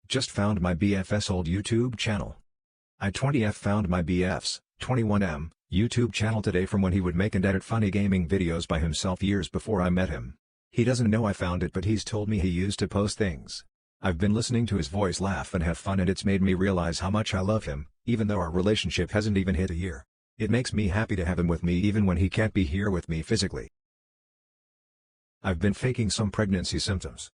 Just found my BF's old YouTube channel. I 20F found my BF's 21M YouTube channel today from when he would make and edit funny gaming videos by himself years before I met him. He doesn't know I found it, but he's told me he used to post things. I've been listening to his voice laugh and have fun, and it's made me realize how much I love him, even though our relationship hasn't even hit a year. It makes me happy to have him with me even when he can't be here with me physically. I've been faking some pregnancy symptoms.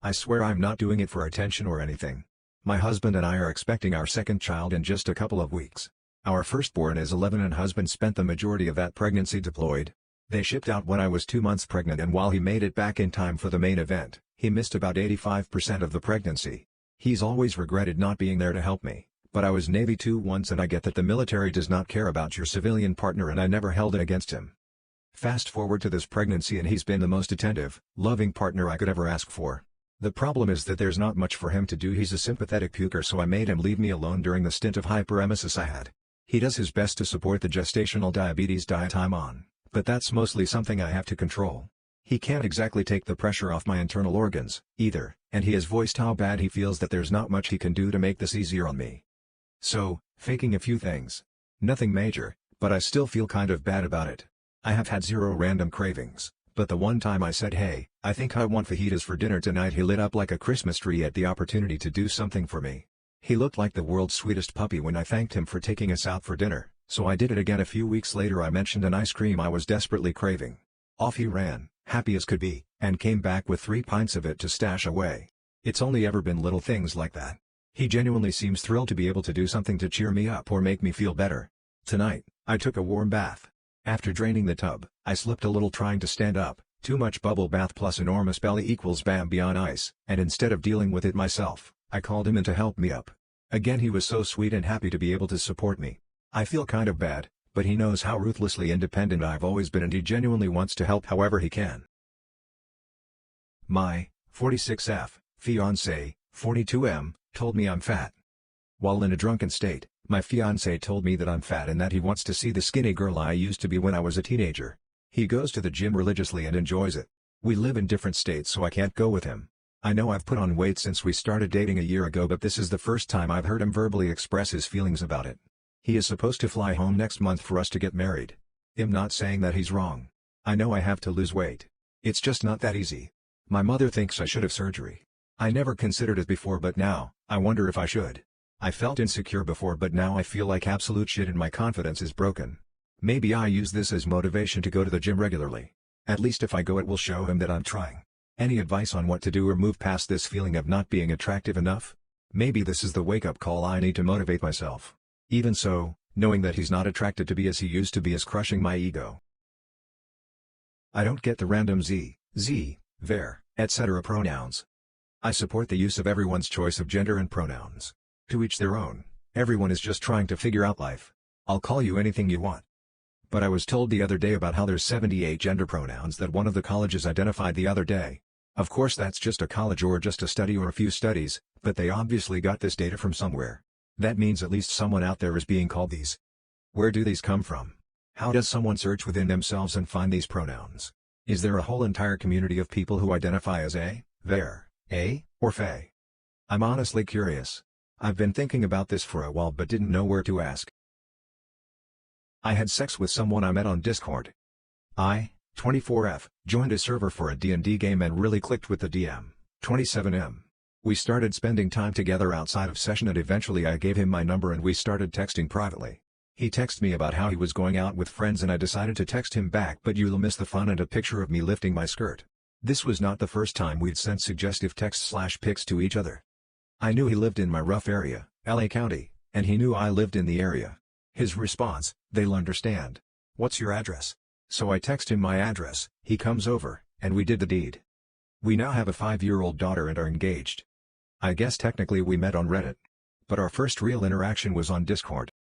I swear I'm not doing it for attention or anything. My husband and I are expecting our second child in just a couple of weeks. Our firstborn is 11 and husband spent the majority of that pregnancy deployed. They shipped out when I was 2 months pregnant, and while he made it back in time for the main event, he missed about 85% of the pregnancy. He's always regretted not being there to help me, but I was Navy too once, and I get that the military does not care about your civilian partner, and I never held it against him. Fast forward to this pregnancy and he's been the most attentive, loving partner I could ever ask for. The problem is that there's not much for him to do. He's a sympathetic puker, so I made him leave me alone during the stint of hyperemesis I had. He does his best to support the gestational diabetes diet I'm on, but that's mostly something I have to control. He can't exactly take the pressure off my internal organs, either, and he has voiced how bad he feels that there's not much he can do to make this easier on me. So, faking a few things. Nothing major, but I still feel kind of bad about it. I have had 0 random cravings, but the one time I said, "Hey, I think I want fajitas for dinner tonight," he lit up like a Christmas tree at the opportunity to do something for me. He looked like the world's sweetest puppy when I thanked him for taking us out for dinner, so I did it again a few weeks later. I mentioned an ice cream I was desperately craving. Off he ran, happy as could be, and came back with 3 pints of it to stash away. It's only ever been little things like that. He genuinely seems thrilled to be able to do something to cheer me up or make me feel better. Tonight, I took a warm bath. After draining the tub, I slipped a little trying to stand up. Too much bubble bath plus enormous belly equals Bambi on ice, and instead of dealing with it myself, I called him in to help me up. Again, he was so sweet and happy to be able to support me. I feel kind of bad, but he knows how ruthlessly independent I've always been, and he genuinely wants to help however he can. My 46F fiancé, 42M, told me I'm fat. While in a drunken state, my fiancé told me that I'm fat and that he wants to see the skinny girl I used to be when I was a teenager. He goes to the gym religiously and enjoys it. We live in different states, so I can't go with him. I know I've put on weight since we started dating a year ago, but this is the first time I've heard him verbally express his feelings about it. He is supposed to fly home next month for us to get married. I'm not saying that he's wrong. I know I have to lose weight. It's just not that easy. My mother thinks I should have surgery. I never considered it before, but now, I wonder if I should. I felt insecure before, but now I feel like absolute shit and my confidence is broken. Maybe I use this as motivation to go to the gym regularly. At least if I go, it will show him that I'm trying. Any advice on what to do or move past this feeling of not being attractive enough? Maybe this is the wake-up call I need to motivate myself. Even so, knowing that he's not attracted to be as he used to be is crushing my ego. I don't get the random their, etc. pronouns. I support the use of everyone's choice of gender and pronouns. To each their own. Everyone is just trying to figure out life. I'll call you anything you want. But I was told the other day about how there's 78 gender pronouns that one of the colleges identified the other day. Of course that's just a college or just a study or a few studies, but they obviously got this data from somewhere. That means at least someone out there is being called these. Where do these come from? How does someone search within themselves and find these pronouns? Is there a whole entire community of people who identify as their, or fae? I'm honestly curious. I've been thinking about this for a while but didn't know where to ask. I had sex with someone I met on Discord. I, 24F, joined a server for a D&D game and really clicked with the DM, 27M. We started spending time together outside of session and eventually I gave him my number and we started texting privately. He texted me about how he was going out with friends and I decided to text him back, but you'll miss the fun, and a picture of me lifting my skirt. This was not the first time we'd sent suggestive texts/pics to each other. I knew he lived in my rough area, LA County, and he knew I lived in the area. His response, "They'll understand. What's your address?" So I text him my address, he comes over, and we did the deed. We now have a 5-year-old daughter and are engaged. I guess technically we met on Reddit. But our first real interaction was on Discord.